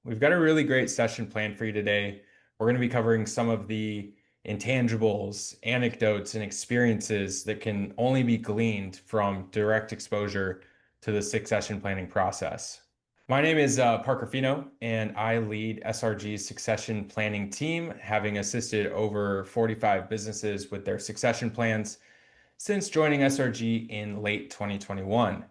We've got a really great session planned for you today. We're going to be covering some of the intangibles, anecdotes, and experiences that can only be gleaned from direct exposure to the succession planning process. My name is Parker Finot, and I lead SRG's succession planning team, having assisted over 45 businesses with their succession plans since joining SRG in late 2021.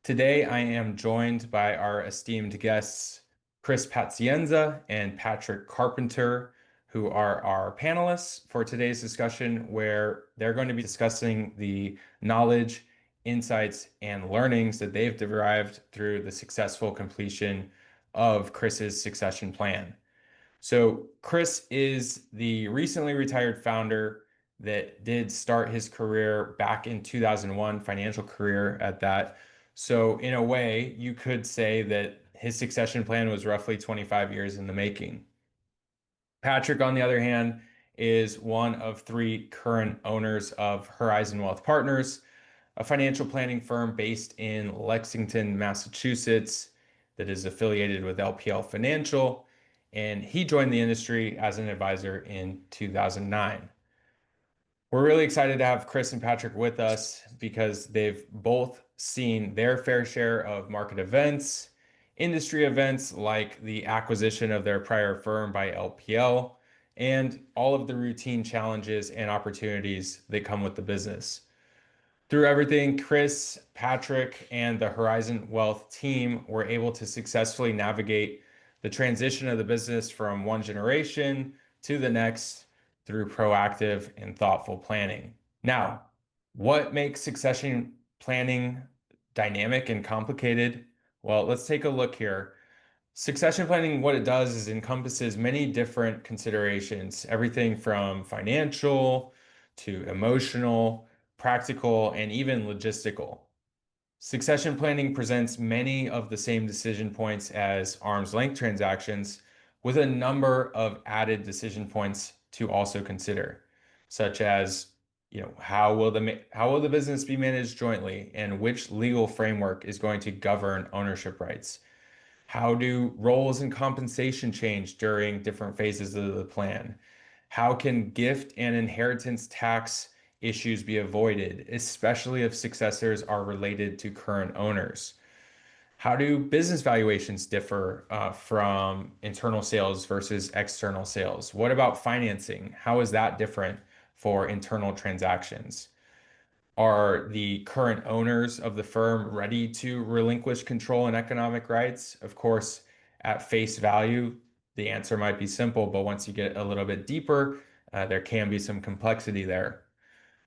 Today, I am joined by our esteemed guests, Chris Pazienza and Patrick Carpenter, who are our panelists for today's discussion, where they're going to be discussing the knowledge, insights, and learnings that they've derived through the successful completion of Chris's succession plan. So Chris is the recently retired founder that did start his career back in 2001, financial career at that. So in a way, you could say that his succession plan was roughly 25 years in the making. Patrick, on the other hand, is one of three current owners of Horizon Wealth Partners, a financial planning firm based in Lexington, Massachusetts, that is affiliated with LPL Financial, and he joined the industry as an advisor in 2009. We're really excited to have Chris and Patrick with us because they've both seen their fair share of market events, industry events like the acquisition of their prior firm by LPL, and all of the routine challenges and opportunities that come with the business. Through everything, Chris, Patrick, and the Horizon Wealth team were able to successfully navigate the transition of the business from one generation to the next through proactive and thoughtful planning. Now, what makes succession planning dynamic and complicated? Well, let's take a look here. Succession planning, what it does is encompasses many different considerations, everything from financial to emotional, practical, and even logistical. Succession planning presents many of the same decision points as arm's length transactions, with a number of added decision points to also consider, such as, how will the business be managed jointly, and which legal framework is going to govern ownership rights? How do roles and compensation change during different phases of the plan? How can gift and inheritance tax issues be avoided, especially if successors are related to current owners? How do business valuations differ from internal sales versus external sales? What about financing? How is that different for internal transactions? Are the current owners of the firm ready to relinquish control and economic rights? Of course, at face value, the answer might be simple, but once you get a little bit deeper, there can be some complexity there.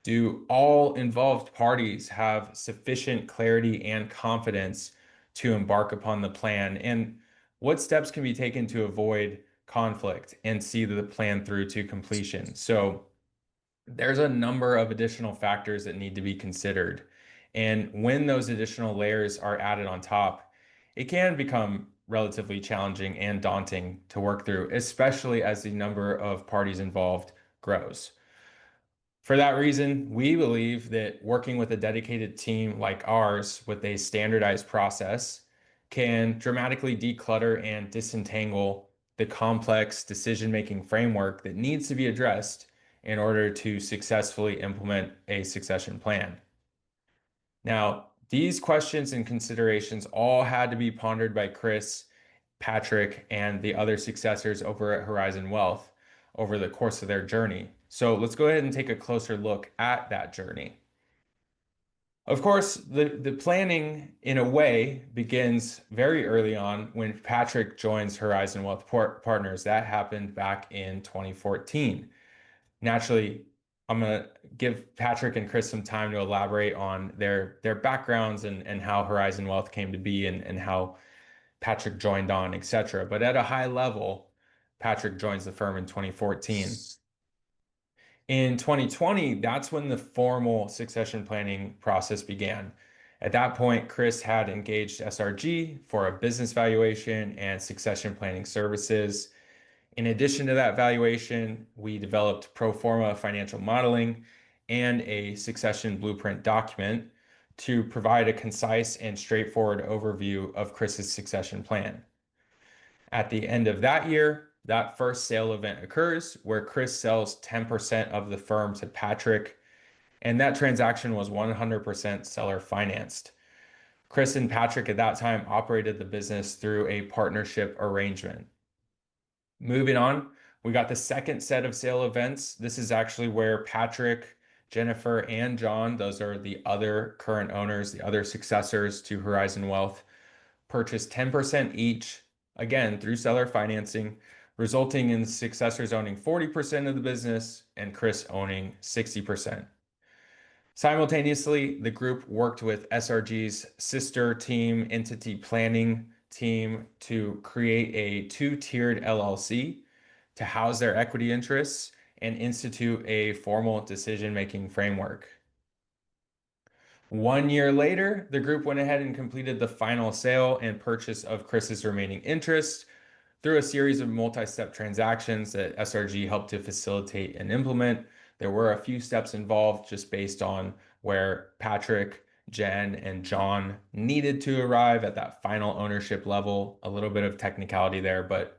Do all involved parties have sufficient clarity and confidence to embark upon the plan? And what steps can be taken to avoid conflict and see the plan through to completion? So, there's a number of additional factors that need to be considered. And when those additional layers are added on top, it can become relatively challenging and daunting to work through, especially as the number of parties involved grows. For that reason, we believe that working with a dedicated team like ours with a standardized process can dramatically declutter and disentangle the complex decision-making framework that needs to be addressed in order to successfully implement a succession plan. Now, these questions and considerations all had to be pondered by Chris, Patrick, and the other successors over at Horizon Wealth over the course of their journey. So let's go ahead and take a closer look at that journey. Of course, the planning, in a way, begins very early on when Patrick joins Horizon Wealth Partners. That happened back in 2014. Naturally, I'm going to give Patrick and Chris some time to elaborate on their backgrounds and how Horizon Wealth came to be and how Patrick joined on, etc. But at a high level, Patrick joins the firm in 2014. In 2020, that's when the formal succession planning process began. At that point, Chris had engaged SRG for a business valuation and succession planning services. In addition to that valuation, we developed pro forma financial modeling and a succession blueprint document to provide a concise and straightforward overview of Chris's succession plan. At the end of that year, that first sale event occurs where Chris sells 10% of the firm to Patrick, and that transaction was 100% seller financed. Chris and Patrick at that time operated the business through a partnership arrangement. Moving on, we got the second set of sale events. This is actually where Patrick, Jennifer, and John, those are the other current owners, the other successors to Horizon Wealth, purchased 10% each, again through seller financing, resulting in successors owning 40% of the business and Chris owning 60%. Simultaneously, the group worked with SRG's sister team, entity planning team, to create a two-tiered LLC to house their equity interests and institute a formal decision-making framework. 1 year later, the group went ahead and completed the final sale and purchase of Chris's remaining interest through a series of multi-step transactions that SRG helped to facilitate and implement. There were a few steps involved just based on where Patrick, Jen, and John needed to arrive at that final ownership level. A little bit of technicality there, but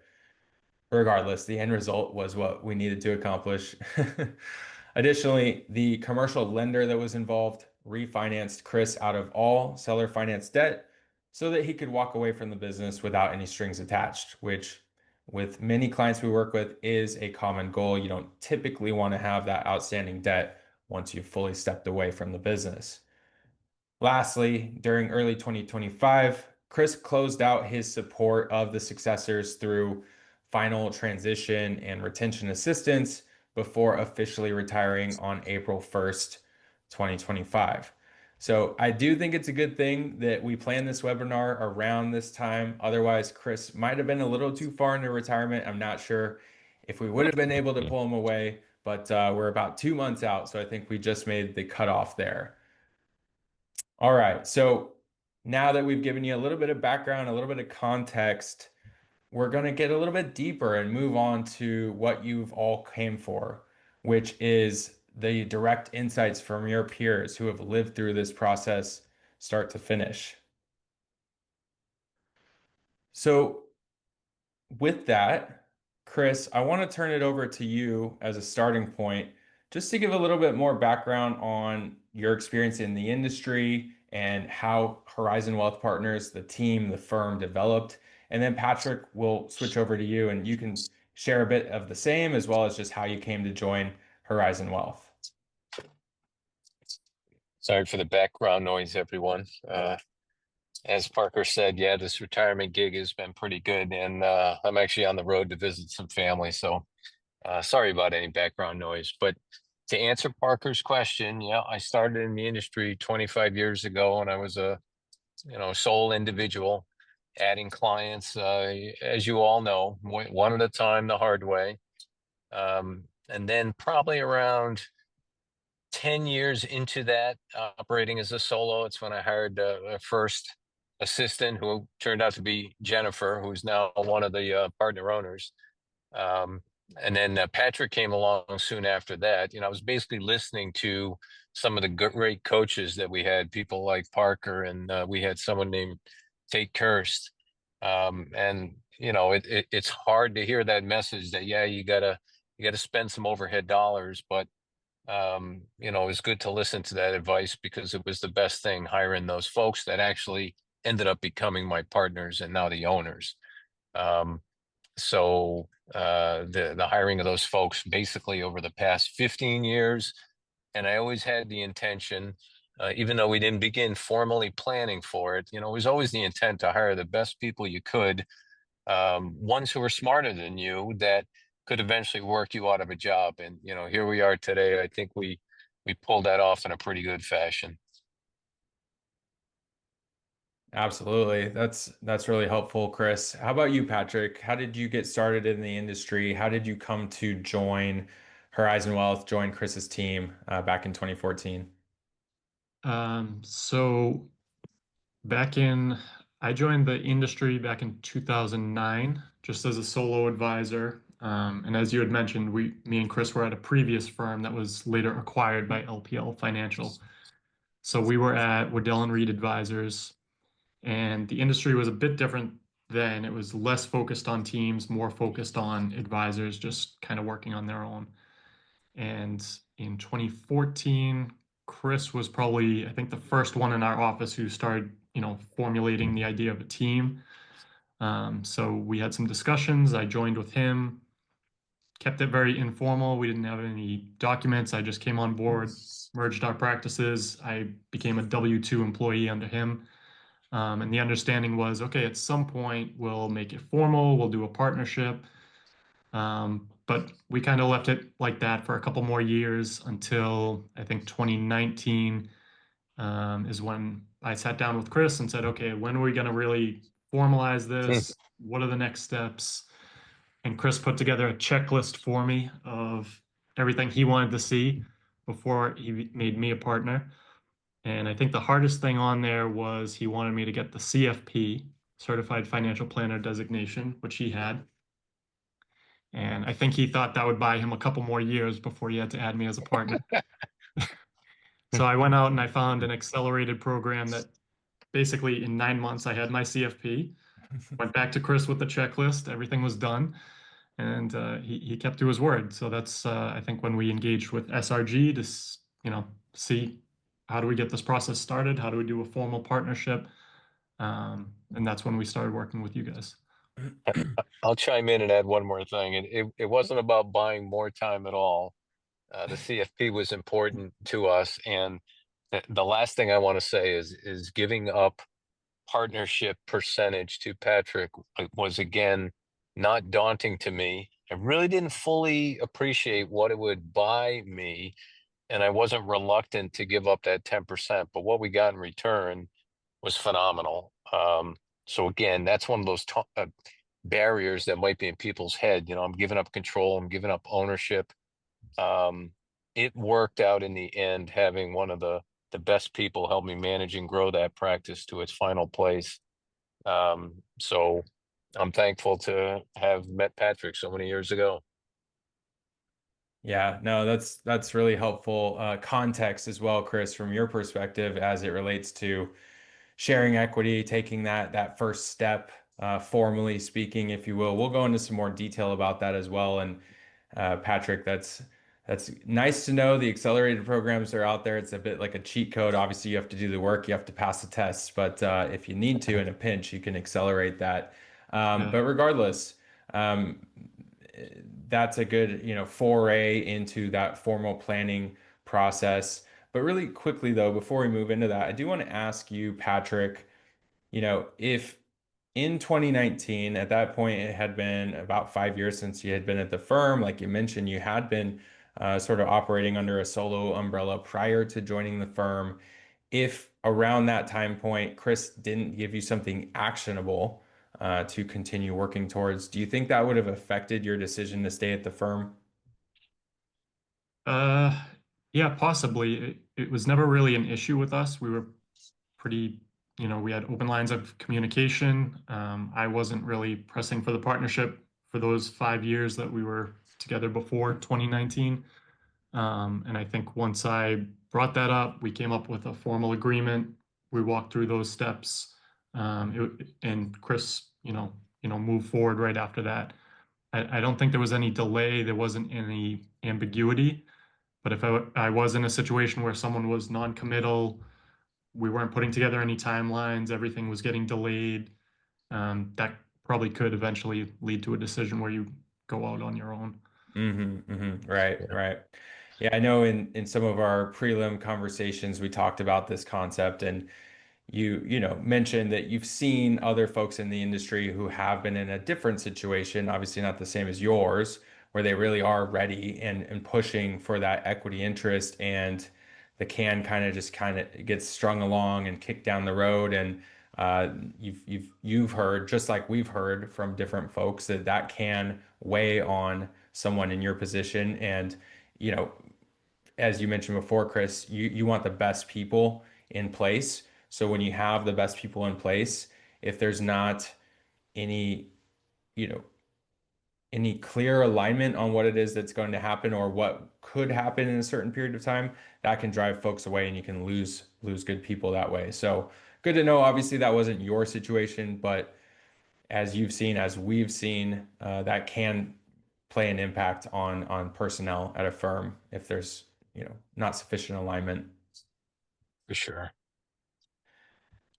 regardless, the end result was what we needed to accomplish. Additionally, the commercial lender that was involved refinanced Chris out of all seller finance debt so that he could walk away from the business without any strings attached, which with many clients we work with is a common goal. You don't typically want to have that outstanding debt once you've fully stepped away from the business. Lastly, during early 2025, Chris closed out his support of the successors through final transition and retention assistance before officially retiring on April 1st, 2025. So I do think it's a good thing that we planned this webinar around this time. Otherwise, Chris might have been a little too far into retirement. I'm not sure if we would have been able to pull him away, but we're about 2 months out. So I think we just made the cutoff there. All right. So now that we've given you a little bit of background, a little bit of context, we're going to get a little bit deeper and move on to what you've all came for, which is the direct insights from your peers who have lived through this process start to finish. So with that, Chris, I want to turn it over to you as a starting point, just to give a little bit more background on your experience in the industry and how Horizon Wealth Partners, the team, the firm developed. And then Patrick, will switch over to you and you can share a bit of the same as well as just how you came to join Horizon Wealth. Sorry for the background noise, everyone. As Parker said, yeah, this retirement gig has been pretty good, and I'm actually on the road to visit some family, so sorry about any background noise. But to answer Parker's question, yeah, I started in the industry 25 years ago, and I was a sole individual, adding clients, as you all know, one at a time, the hard way. And then probably around 10 years into that, operating as a solo, it's when I hired a first assistant who turned out to be Jennifer, who's now one of the partner owners. And then Patrick came along soon after that. I was basically listening to some of the great coaches that we had, people like Parker, and we had someone named Tate Kirst. And it's hard to hear that message that, yeah, you gotta spend some overhead dollars, but it was good to listen to that advice because it was the best thing, hiring those folks that actually ended up becoming my partners and now the owners. So the hiring of those folks basically over the past 15 years, and I always had the intention, even though we didn't begin formally planning for it, it was always the intent to hire the best people you could, ones who were smarter than you that could eventually work you out of a job. And here we are today. I think we pulled that off in a pretty good fashion. Absolutely. That's really helpful, Chris. How about you, Patrick? How did you get started in the industry? How did you come to join Horizon Wealth, join Chris's team back in 2014? So I joined the industry back in 2009, just as a solo advisor. And as you had mentioned, me and Chris were at a previous firm that was later acquired by LPL Financial. So we were at Waddell & Reed Advisors, and the industry was a bit different then it was less focused on teams, more focused on advisors just kind of working on their own. And in 2014, Chris was probably, I think, the first one in our office who started, formulating the idea of a team. So we had some discussions. I joined with him, kept it very informal. We didn't have any documents. I just came on board, merged our practices. I became a W-2 employee under him. And the understanding was, okay, at some point we'll make it formal, we'll do a partnership. But we kind of left it like that for a couple more years until I think 2019 is when I sat down with Chris and said, okay, when are we going to really formalize this? What are the next steps? And Chris put together a checklist for me of everything he wanted to see before he made me a partner. And I think the hardest thing on there was he wanted me to get the CFP, Certified Financial Planner designation, which he had. And I think he thought that would buy him a couple more years before he had to add me as a partner. So I went out and I found an accelerated program that basically in 9 months I had my CFP, went back to Chris with the checklist, everything was done, and he kept to his word. So that's I think when we engaged with SRG to see how do we get this process started, how do we do a formal partnership, and that's when we started working with you guys. I'll chime in and add one more thing. It wasn't about buying more time at all. The CFP was important to us, and the last thing I want to say is giving up partnership percentage to Patrick was again not daunting to me. I really didn't fully appreciate what it would buy me, and I wasn't reluctant to give up that 10%. But what we got in return was phenomenal. So again, that's one of those barriers that might be in people's head. I'm giving up control, I'm giving up ownership. It worked out in the end, having one of the best people help me manage and grow that practice to its final place. So I'm thankful to have met Patrick so many years ago. Yeah, no, that's really helpful context as well, Chris, from your perspective as it relates to sharing equity, taking that first step, formally speaking, if you will. We'll go into some more detail about that as well. And Patrick, that's nice to know the accelerated programs are out there. It's a bit like a cheat code. Obviously, you have to do the work, you have to pass the tests, but if you need to in a pinch, you can accelerate that. But regardless, that's a good, foray into that formal planning process. But really quickly though, before we move into that, I do want to ask you, Patrick, if in 2019, at that point, it had been about 5 years since you had been at the firm. Like you mentioned, you had been sort of operating under a solo umbrella prior to joining the firm. If around that time point, Chris didn't give you something actionable to continue working towards, do you think that would have affected your decision to stay at the firm? Uh, yeah, possibly. It was never really an issue with us. We were pretty, we had open lines of communication. I wasn't really pressing for the partnership for those 5 years that we were together before 2019. And I think once I brought that up, we came up with a formal agreement. We walked through those steps, and Chris, moved forward right after that. I don't think there was any delay. There wasn't any ambiguity. But if I was in a situation where someone was non-committal, we weren't putting together any timelines, everything was getting delayed, that probably could eventually lead to a decision where you go out on your own. Right, Yeah. right. Yeah, I know in some of our prelim conversations we talked about this concept, and you mentioned that you've seen other folks in the industry who have been in a different situation, obviously not the same as yours, where they really are ready and pushing for that equity interest, and the can kind of gets strung along and kicked down the road. And you've heard, just like we've heard from different folks, that can weigh on someone in your position. And you know as you mentioned before, Chris, you want the best people in place. So when you have the best people in place, if there's not any, you know, any clear alignment on what it is that's going to happen or what could happen in a certain period of time, that can drive folks away and you can lose good people that way. So good to know. Obviously, that wasn't your situation, but as you've seen, as we've seen, that can play an impact on personnel at a firm if there's, not sufficient alignment. For sure.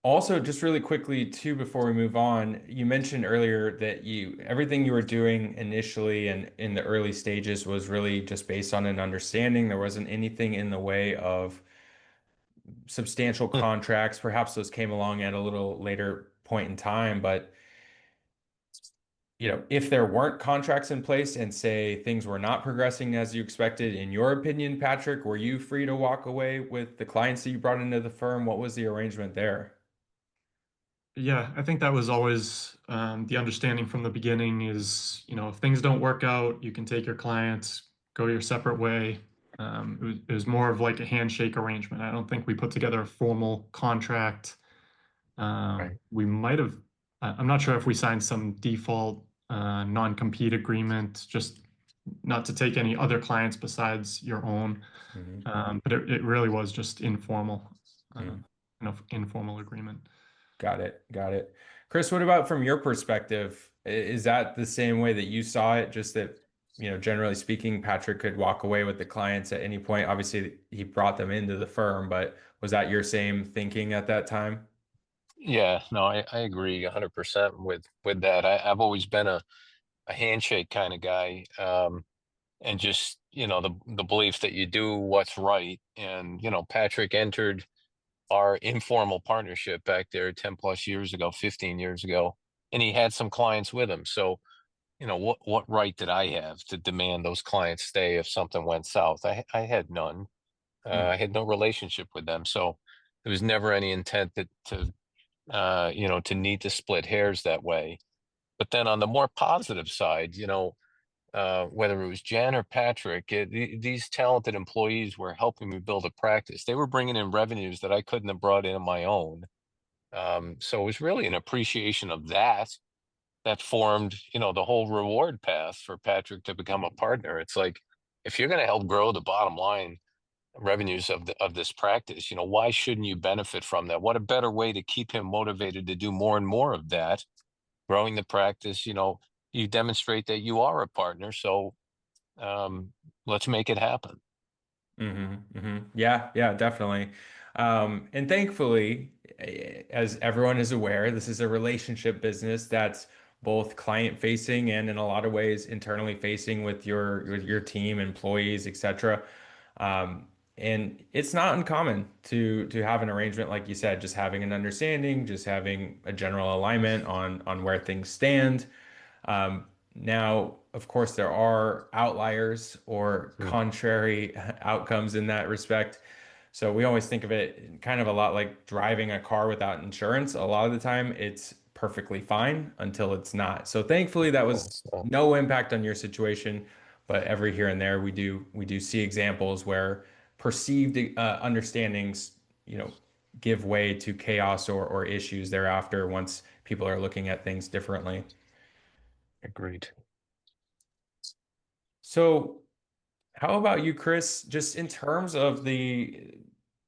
Also, just really quickly too, before we move on, you mentioned earlier that everything you were doing initially and in the early stages was really just based on an understanding. There wasn't anything in the way of substantial contracts. Perhaps those came along at a little later point in time, but if there weren't contracts in place and say things were not progressing as you expected, in your opinion, Patrick, were you free to walk away with the clients that you brought into the firm? What was the arrangement there? Yeah, I think that was always the understanding from the beginning is, if things don't work out, you can take your clients, go your separate way. It was more of like a handshake arrangement. I don't think we put together a formal contract. Right. We might have, I'm not sure if we signed some default non-compete agreement, just not to take any other clients besides your own. Mhm. But it really was just informal, Mhm. informal agreement. Got it. Got it. Chris, what about from your perspective? Is that the same way that you saw it? Just that, generally speaking, Patrick could walk away with the clients at any point. Obviously, he brought them into the firm, but was that your same thinking at that time? Yeah, no, I agree 100% with that. I've always been a handshake kind of guy. And just, the belief that you do what's right. And, Patrick entered our informal partnership back there 10 plus years ago, 15 years ago, and he had some clients with him. So, what right did I have to demand those clients stay if something went south? I had none. I had no relationship with them. So there was never any intent to need to split hairs that way. But then on the more positive side, whether it was Jen or Patrick, these talented employees were helping me build a practice. They were bringing in revenues that I couldn't have brought in on my own. So it was really an appreciation of that formed, the whole reward path for Patrick to become a partner. It's like, if you're going to help grow the bottom line revenues of this practice, why shouldn't you benefit from that? What a better way to keep him motivated to do more and more of that, growing the practice. You demonstrate that you are a partner, so let's make it happen. Yeah, yeah, definitely. And thankfully, as everyone is aware, this is a relationship business that's both client facing and in a lot of ways internally facing with your team, employees, etc. And it's not uncommon to have an arrangement like you said, just having an understanding, just having a general alignment on where things stand. Now, of course, there are outliers or Mm. contrary outcomes in that respect. So we always think of it kind of a lot like driving a car without insurance. A lot of the time, it's perfectly fine until it's not. So thankfully, that was So, no impact on your situation. But every here and there, we do see examples where perceived understandings, give way to chaos or issues thereafter once people are looking at things differently. agreed. So, how about you, Chris? Just in terms of the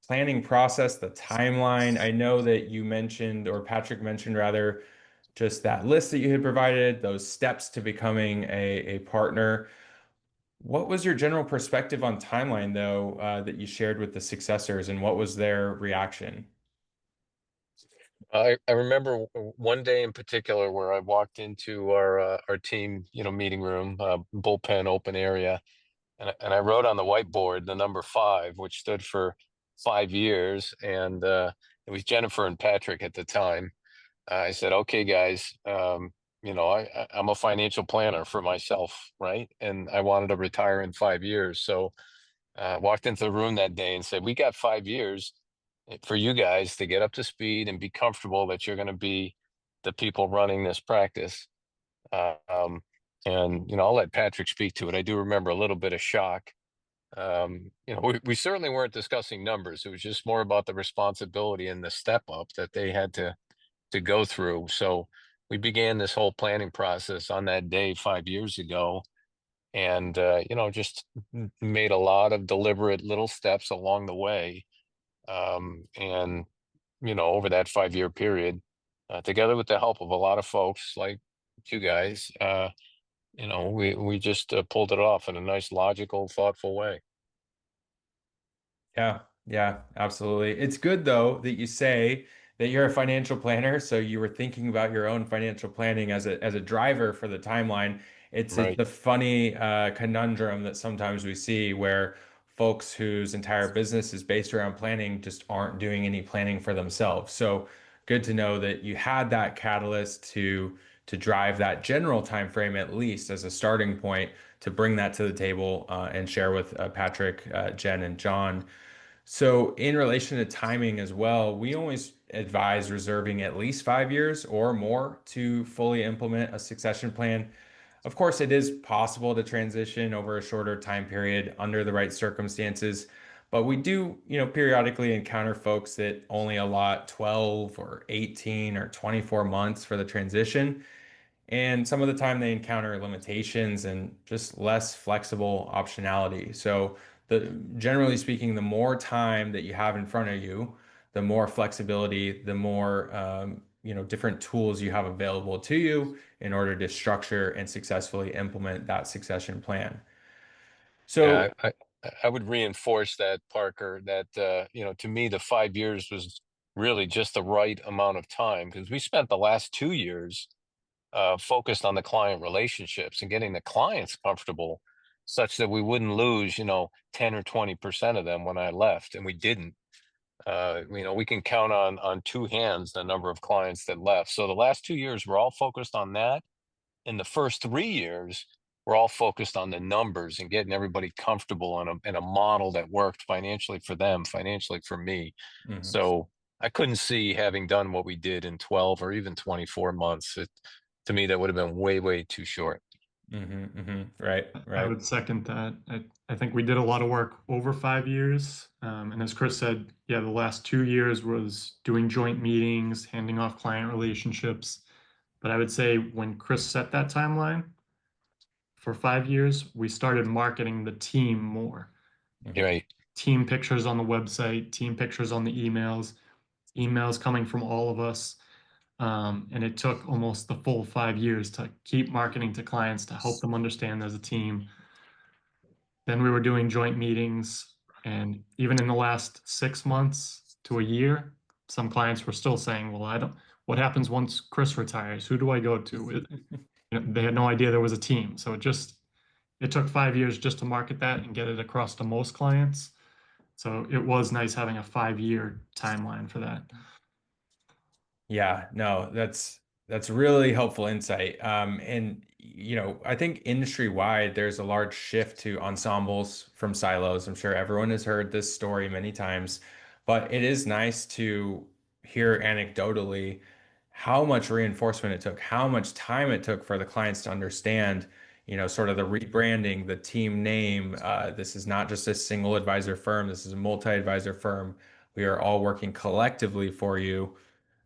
planning process, the timeline, I know that you mentioned, or Patrick mentioned rather, just that list that you had provided, those steps to becoming a partner. What was your general perspective on timeline, though, that you shared with the successors, and what was their reaction? I remember one day in particular where I walked into our team, meeting room, bullpen open area, and I wrote on the whiteboard the number 5, which stood for 5 years, and it was Jennifer and Patrick at the time. I said, "Okay, guys, I'm a financial planner for myself, right? And I wanted to retire in 5 years, so walked into the room that day and said, we got 5 years for you guys to get up to speed and be comfortable that you're going to be the people running this practice." Uh, um, and, I'll let Patrick speak to it. I do remember a little bit of shock. We certainly weren't discussing numbers. It was just more about the responsibility and the step up that they had to go through. So we began this whole planning process on that day 5 years ago, and just made a lot of deliberate little steps along the way. And over that 5 year period, together with the help of a lot of folks like you guys. We just pulled it off in a nice, logical, thoughtful way. Yeah, yeah, absolutely. It's good though that you say that you're a financial planner, so you were thinking about your own financial planning as a driver for the timeline. It's Right. a funny conundrum that sometimes we see where folks whose entire business is based around planning just aren't doing any planning for themselves. So good to know that you had that catalyst to drive that general time frame at least as a starting point to bring that to the table and share with Patrick, Jen, and John. So, in relation to timing as well, we always advise reserving at least 5 years or more to fully implement a succession plan. Of course, it is possible to transition over a shorter time period under the right circumstances, but we do, periodically encounter folks that only allot 12 or 18 or 24 months for the transition. And some of the time they encounter limitations and just less flexible optionality. So generally speaking, the more time that you have in front of you, the more flexibility, the more different tools you have available to you in order to structure and successfully implement that succession plan. Yeah, So I would reinforce that, Parker, that to me the 5 years was really just the right amount of time, because we spent the last 2 years focused on the client relationships and getting the clients comfortable such that we wouldn't lose, 10 or 20% of them when I left, and we didn't. We can count on two hands the number of clients that left. So the last 2 years were all focused on that. In the first 3 years, we're all focused on the numbers and getting everybody comfortable in a model that worked financially for them, financially for me. mhm, So I couldn't see having done what we did in 12 or even 24 months. To me, that would have been way, way too short. right, I right. would second that. I think we did a lot of work over 5 years. And as Chris said, yeah, the last 2 years was doing joint meetings, handing off client relationships. But I would say when Chris set that timeline for 5 years, we started marketing the team more. Mhm, Right. Team pictures on the website, team pictures on the emails, emails coming from all of us. And it took almost the full 5 years to keep marketing to clients to help them understand as a team. Then we were doing joint meetings, and even in the last 6 months to a year, some clients were still saying, "Well, I don't. What happens once Chris retires? Who do I go to?" They had no idea there was a team. So it took 5 years just to market that and get it across to most clients. So it was nice having a 5 year timeline for that. Yeah, no, that's really helpful insight. And I think industry wide, there's a large shift to ensembles from silos. I'm sure everyone has heard this story many times, but it is nice to hear anecdotally how much reinforcement it took, how much time it took for the clients to understand, sort of the rebranding, the team name. This is not just a single advisor firm. This is a multi-advisor firm. We are all working collectively for you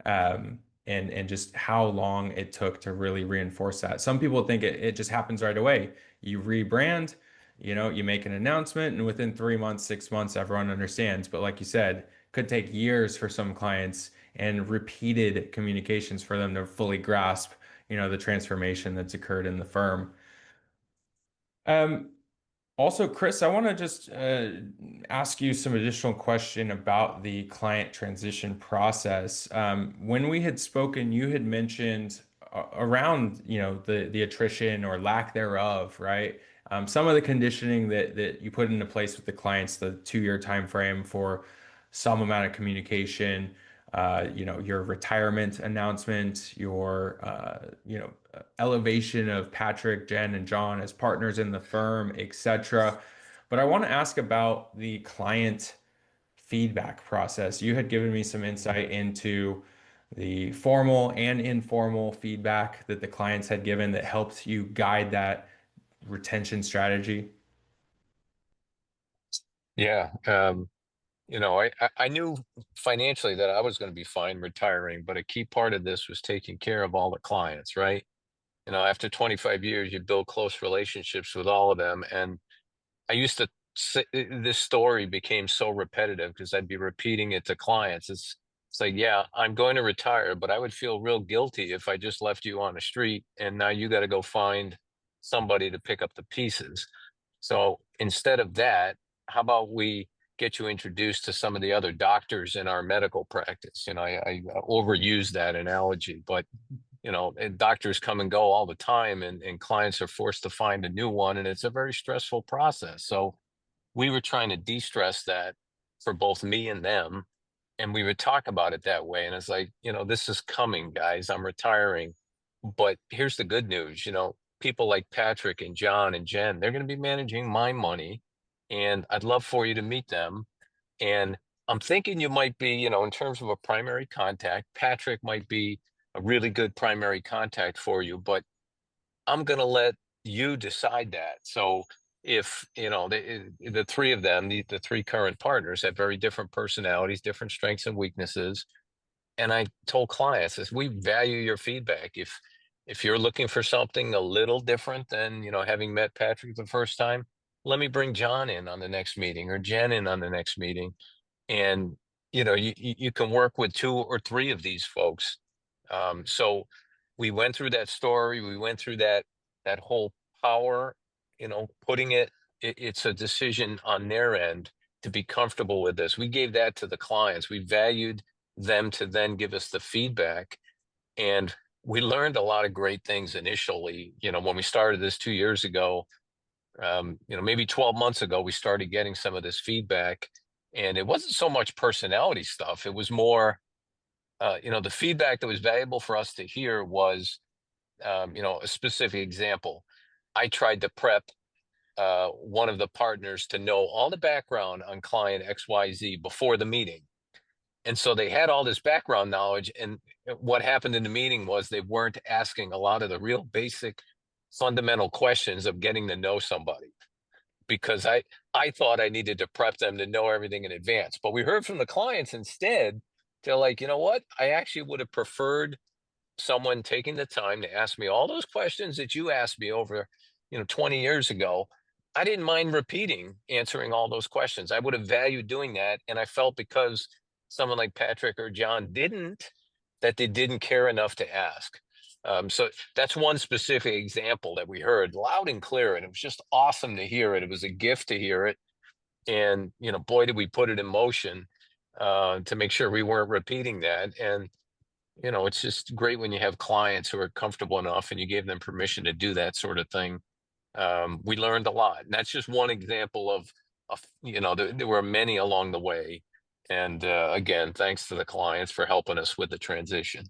and just how long it took to really reinforce that. Some people think it just happens right away. You rebrand, you make an announcement, and within 3 months, 6 months, everyone understands. But like you said, could take years for some clients and repeated communications for them to fully grasp, the transformation that's occurred in the firm. Um, Also, Chris, I want to just ask you some additional question about the client transition process. When we had spoken, you had mentioned around, the attrition or lack thereof, right? Some of the conditioning that you put into place with the clients, the 2 year time frame for some amount of communication, your retirement announcement, your, elevation of Patrick, Jen, and John as partners in the firm, etc. But I want to ask about the client feedback process. You had given me some insight into the formal and informal feedback that the clients had given that helped you guide that retention strategy. Yeah. I knew financially that I was going to be fine retiring, but a key part of this was taking care of all the clients, right? After 25 years, you build close relationships with all of them. And I used to say this story became so repetitive because I'd be repeating it to clients. It's like, yeah, I'm going to retire, but I would feel real guilty if I just left you on the street and now you got to go find somebody to pick up the pieces. So instead of that, how about we get you introduced to some of the other doctors in our medical practice? I overuse that analogy, but doctors come and go all the time, and clients are forced to find a new one, and it's a very stressful process. So we were trying to de-stress that for both me and them, and we would talk about it that way. And it's like, this is coming, guys. I'm retiring, but here's the good news. People like Patrick and John and Jen, they're going to be managing my money, and I'd love for you to meet them. And I'm thinking you might be, in terms of a primary contact, Patrick might be a really good primary contact for you, but I'm going to let you decide that. So if, the three of them, the three current partners have very different personalities, different strengths and weaknesses. And I told clients, as we value your feedback. If you're looking for something a little different than, having met Patrick the first time, let me bring John in on the next meeting or Jen in on the next meeting. And, you can work with two or three of these folks. So we went through that story. We went through that whole power, putting it's a decision on their end to be comfortable with this. We gave that to the clients. We valued them to then give us the feedback. And we learned a lot of great things initially. When we started this 2 years ago, maybe 12 months ago, we started getting some of this feedback. And it wasn't so much personality stuff. It was more, the feedback that was valuable for us to hear was, a specific example. I tried to prep one of the partners to know all the background on client XYZ before the meeting. And so they had all this background knowledge. And what happened in the meeting was they weren't asking a lot of the real basic fundamental questions of getting to know somebody, because I thought I needed to prep them to know everything in advance. But we heard from the clients instead. They're like, you know what? I actually would have preferred someone taking the time to ask me all those questions that you asked me over, 20 years ago. I didn't mind answering all those questions. I would have valued doing that. And I felt because someone like Patrick or John didn't, that they didn't care enough to ask. So that's one specific example that we heard loud and clear. And it was just awesome to hear it. It was a gift to hear it. And, boy, did we put it in motion to make sure we weren't repeating that. And, it's just great when you have clients who are comfortable enough and you gave them permission to do that sort of thing. We learned a lot. And that's just one example of there were many along the way. And again, thanks to the clients for helping us with the transition.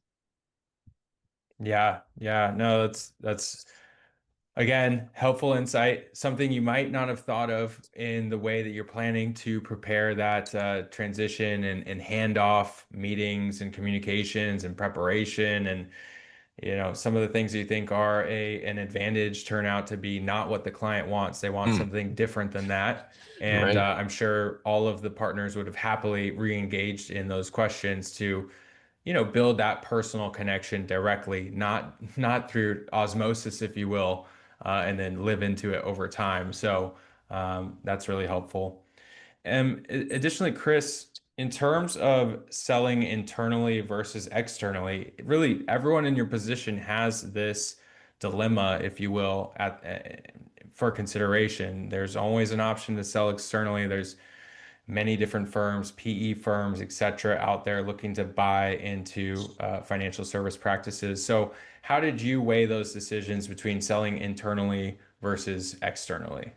Yeah, no, that's again, helpful insight, something you might not have thought of in the way that you're planning to prepare that transition and handoff meetings and communications and preparation. And, some of the things you think are an advantage turn out to be not what the client wants. They want something different than that. And Right. I'm sure all of the partners would have happily re-engaged in those questions to build that personal connection directly, not through osmosis, if you will, and then live into it over time. So that's really helpful. And additionally, Chris, in terms of selling internally versus externally, really everyone in your position has this dilemma, if you will, for consideration. There's always an option to sell externally. There's many different firms, PE firms, et cetera, out there looking to buy into financial service practices. So, how did you weigh those decisions between selling internally versus externally?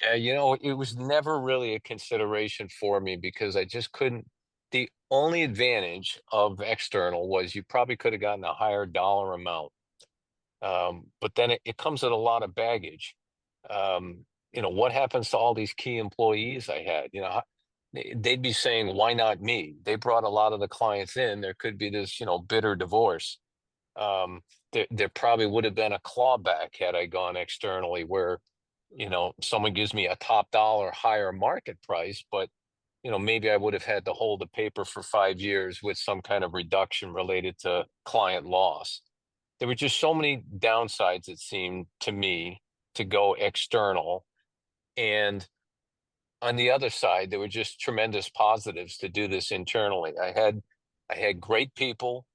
Yeah, it was never really a consideration for me because I just couldn't. The only advantage of external was you probably could have gotten a higher dollar amount. But then it comes with a lot of baggage. What happens to all these key employees I had? They'd be saying, why not me? They brought a lot of the clients in. There could be this, bitter divorce. Um, there probably would have been a clawback had I gone externally where, someone gives me a top dollar higher market price, but, maybe I would have had to hold the paper for 5 years with some kind of reduction related to client loss. There were just so many downsides, it seemed to me, to go external. And on the other side, there were just tremendous positives to do this internally. I had great people.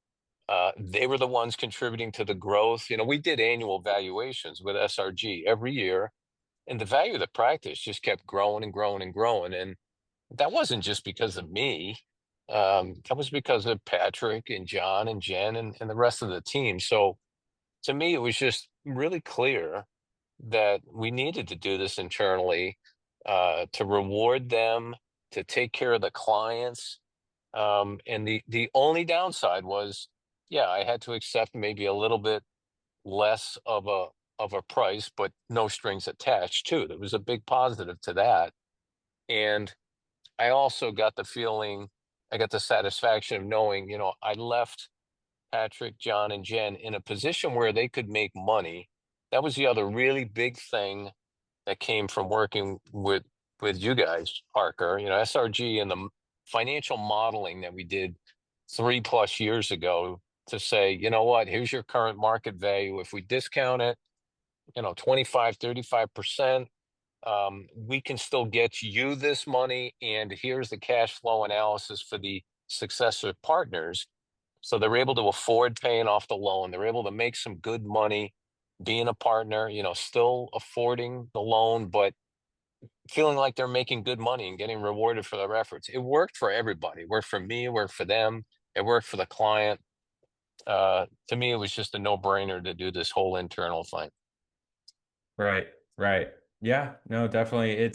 They were the ones contributing to the growth. We did annual valuations with SRG every year, and the value of the practice just kept growing and growing and growing. And that wasn't just because of me. That was because of Patrick and John and Jen and the rest of the team. So to me, it was just really clear that we needed to do this internally, to reward them, to take care of the clients. And the only downside was, yeah, I had to accept maybe a little bit less of a price, but no strings attached too. There was a big positive to that. And I also got the feeling, I got the satisfaction of knowing, I left Patrick, John, and Jen in a position where they could make money. That was the other really big thing that came from working with you guys, Parker. SRG and the financial modeling that we did 3+ years ago to say, you know what, here's your current market value. If we discount it, 25, 35%, we can still get you this money, and here's the cash flow analysis for the successor partners. So they're able to afford paying off the loan. They're able to make some good money being a partner, still affording the loan, but feeling like they're making good money and getting rewarded for their efforts. It worked for everybody. It worked for me, it worked for them, it worked for the client. To me, it was just a no-brainer to do this whole internal thing. Right, right. Yeah, no, definitely.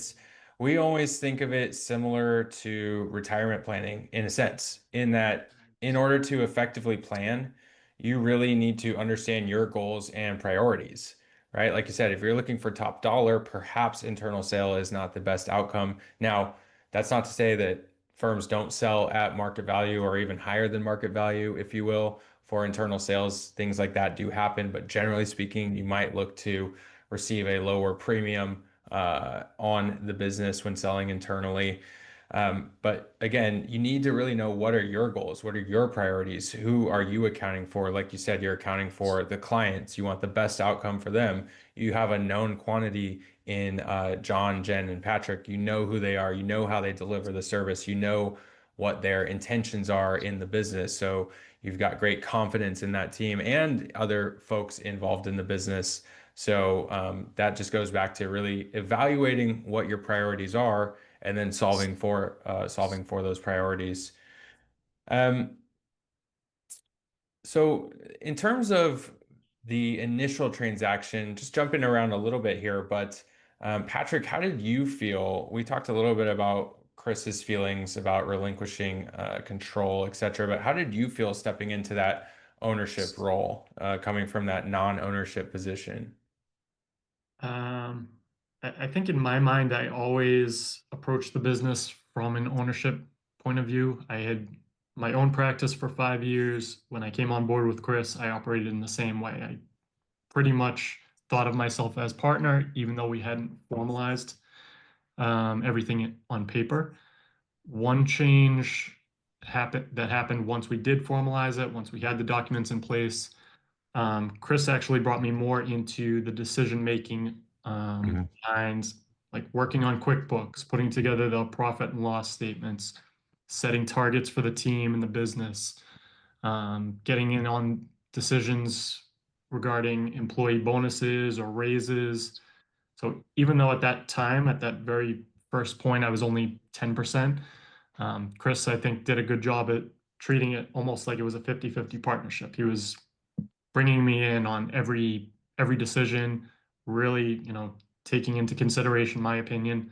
We always think of it similar to retirement planning in a sense, in that in order to effectively plan, you really need to understand your goals and priorities, right? Like you said, if you're looking for top dollar, perhaps internal sale is not the best outcome. Now, that's not to say that firms don't sell at market value or even higher than market value, if you will, for internal sales. Things like that do happen, but generally speaking, you might look to receive a lower premium on the business when selling internally. But again, you need to really know, what are your goals? What are your priorities? Who are you accounting for? Like you said, you're accounting for the clients. You want the best outcome for them. You have a known quantity in John, Jen, and Patrick. You know who they are. You know how they deliver the service. You know what their intentions are in the business. So you've got great confidence in that team and other folks involved in the business. So that just goes back to really evaluating what your priorities are and then solving for those priorities. Um, so in terms of the initial transaction, just jumping around a little bit here, but Patrick, how did you feel? We talked a little bit about Chris's feelings about relinquishing control, et cetera, but how did you feel stepping into that ownership role, coming from that non-ownership position? Um, I think in my mind, I always approached the business from an ownership point of view. I had my own practice for 5 years. When I came on board with Chris, I operated in the same way. I pretty much thought of myself as partner, even though we hadn't formalized everything on paper. One change happened once we did formalize it, once we had the documents in place. Chris actually brought me more into the decision making Mhm. behind, like, working on QuickBooks, putting together the profit and loss statements, setting targets for the team and the business, getting in on decisions regarding employee bonuses or raises. So even though at that time, at that very first point, I was only 10%, Chris, I think, did a good job at treating it almost like it was a 50-50 partnership. He was bringing me in on every decision, really, taking into consideration my opinion.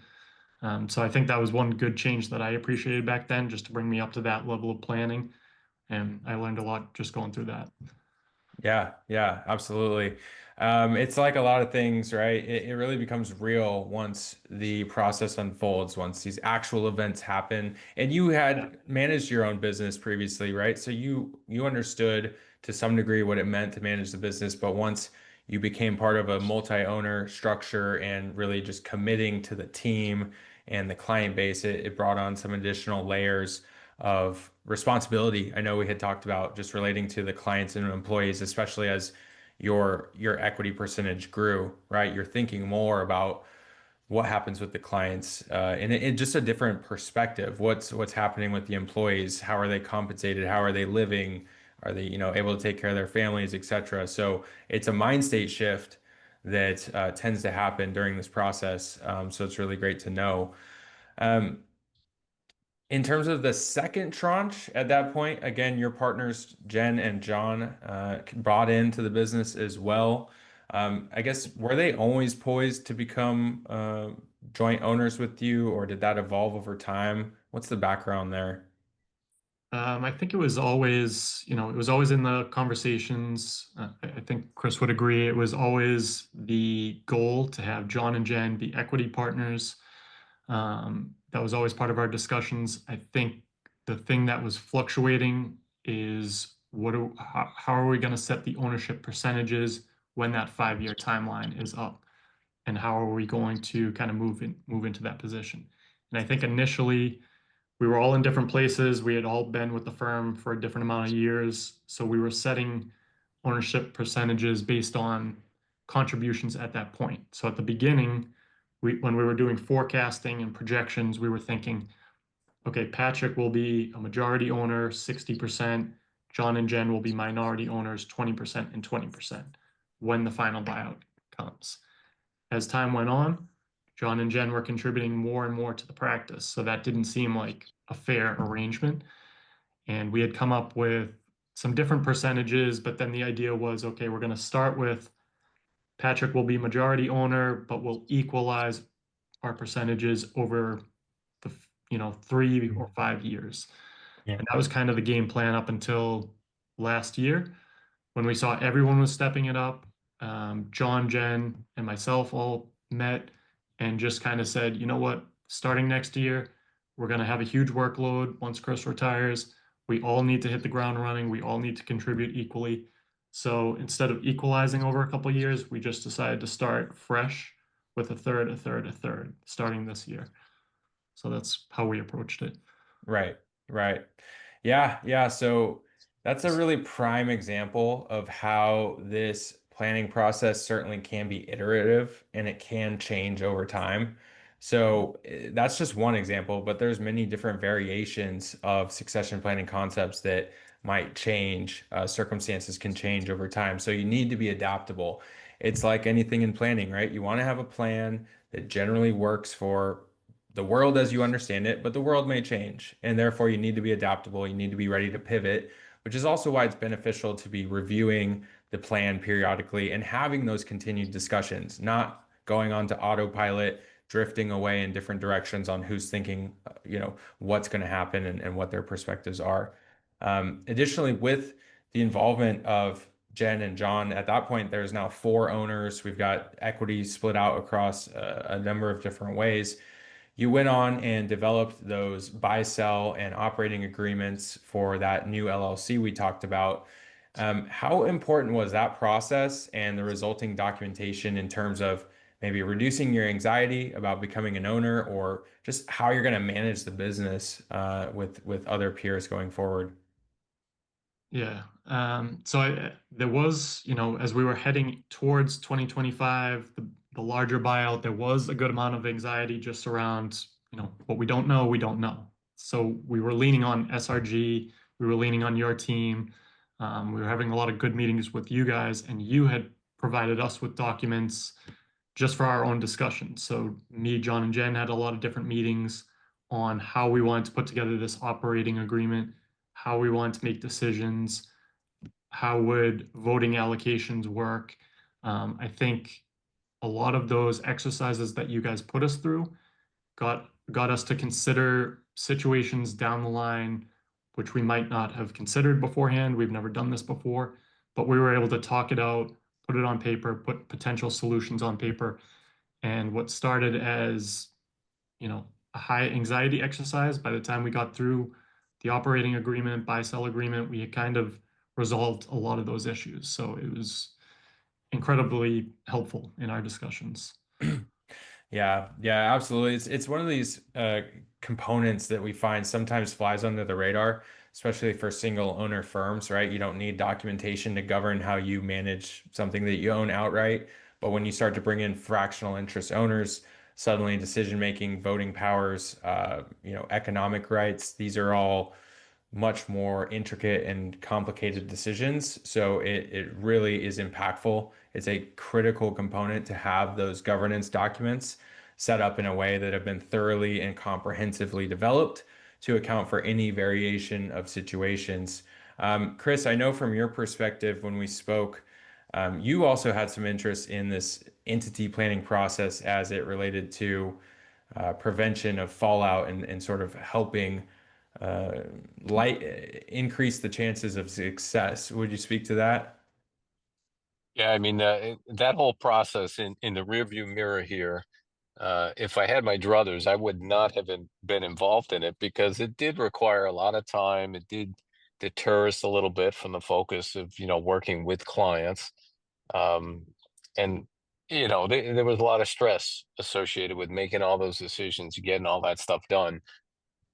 So I think that was one good change that I appreciated back then, just to bring me up to that level of planning. And I learned a lot just going through that. Yeah, yeah, absolutely. It's like a lot of things, right? It really becomes real once the process unfolds, once these actual events happen. And you Yeah. had managed your own business previously, right? So you understood to some degree what it meant to manage the business, but once you became part of a multi-owner structure and really just committing to the team and the client base, it brought on some additional layers of responsibility. I know we had talked about just relating to the clients and employees, especially as your equity percentage grew, right? You're thinking more about what happens with the clients, and in just a different perspective. What's happening with the employees? How are they compensated? How are they living? Are they, able to take care of their families, etc.? So it's a mind state shift that tends to happen during this process. So it's really great to know. Um, in terms of the second tranche, at that point, again, your partners, Jen and John, brought into the business as well. I guess, were they always poised to become joint owners with you, or did that evolve over time? What's the background there? I think it was always, it was always in the conversations. I think Chris would agree. It was always the goal to have John and Jen be equity partners. That was always part of our discussions. I think the thing that was fluctuating is how are we going to set the ownership percentages when that 5-year timeline is up, and how are we going to kind of move into that position? And I think initially we were all in different places. We had all been with the firm for a different amount of years. So we were setting ownership percentages based on contributions at that point. So at the beginning, when we were doing forecasting and projections, we were thinking, okay, Patrick will be a majority owner, 60%. John and Jen will be minority owners, 20% and 20% when the final buyout comes. As time went on, John and Jen were contributing more and more to the practice. So that didn't seem like a fair arrangement. And we had come up with some different percentages, but then the idea was, okay, we're going to start with Patrick will be majority owner, but we'll equalize our percentages over the, 3 or 5 years. Yeah. And that was kind of the game plan up until last year when we saw everyone was stepping it up. John, Jen, and myself all met and just kind of said, you know what, starting next year, we're going to have a huge workload once Chris retires. We all need to hit the ground running. We all need to contribute equally. So instead of equalizing over a couple of years, we just decided to start fresh with a third, a third, a third, starting this year. So that's how we approached it. Right, right. Yeah, yeah. So that's a really prime example of how this planning process certainly can be iterative and it can change over time. So that's just one example, but there's many different variations of succession planning concepts that might change. Circumstances can change over time. So you need to be adaptable. It's like anything in planning, right? You want to have a plan that generally works for the world as you understand it, but the world may change. And therefore, you need to be adaptable. You need to be ready to pivot, which is also why it's beneficial to be reviewing the plan periodically and having those continued discussions, not going on to autopilot, drifting away in different directions on who's thinking, what's going to happen and what their perspectives are. Additionally, with the involvement of Jen and John, at that point, there's now 4 owners. We've got equity split out across a number of different ways. You went on and developed those buy, sell, and operating agreements for that new LLC we talked about. How important was that process and the resulting documentation in terms of maybe reducing your anxiety about becoming an owner, or just how you're going to manage the business with other peers going forward? Yeah. There was, as we were heading towards 2025, the larger buyout, there was a good amount of anxiety just around, what we don't know, we don't know. So we were leaning on SRG, we were leaning on your team. We were having a lot of good meetings with you guys, and you had provided us with documents just for our own discussion. So me, John, and Jen had a lot of different meetings on how we wanted to put together this operating agreement, how we wanted to make decisions, how would voting allocations work. I think a lot of those exercises that you guys put us through got us to consider situations down the line which we might not have considered beforehand. We've never done this before, but we were able to talk it out, put it on paper, put potential solutions on paper. And what started as, a high anxiety exercise, by the time we got through the operating agreement, buy-sell agreement, we had kind of resolved a lot of those issues. So it was incredibly helpful in our discussions. Yeah, yeah, absolutely. It's one of these components that we find sometimes flies under the radar, especially for single owner firms, right? You don't need documentation to govern how you manage something that you own outright. But when you start to bring in fractional interest owners, suddenly decision making, voting powers, economic rights. These are all much more intricate and complicated decisions. So it really is impactful. It's a critical component to have those governance documents set up in a way that have been thoroughly and comprehensively developed to account for any variation of situations. Chris, I know from your perspective when we spoke, you also had some interest in this entity planning process as it related to prevention of fallout and sort of helping uh, light increase the chances of success. Would you speak to that? Yeah, I mean, that whole process in the rearview mirror here, if I had my druthers, I would not have been involved in it because it did require a lot of time. It did deter us a little bit from the focus of, working with clients. Um, and, there was a lot of stress associated with making all those decisions, getting all that stuff done.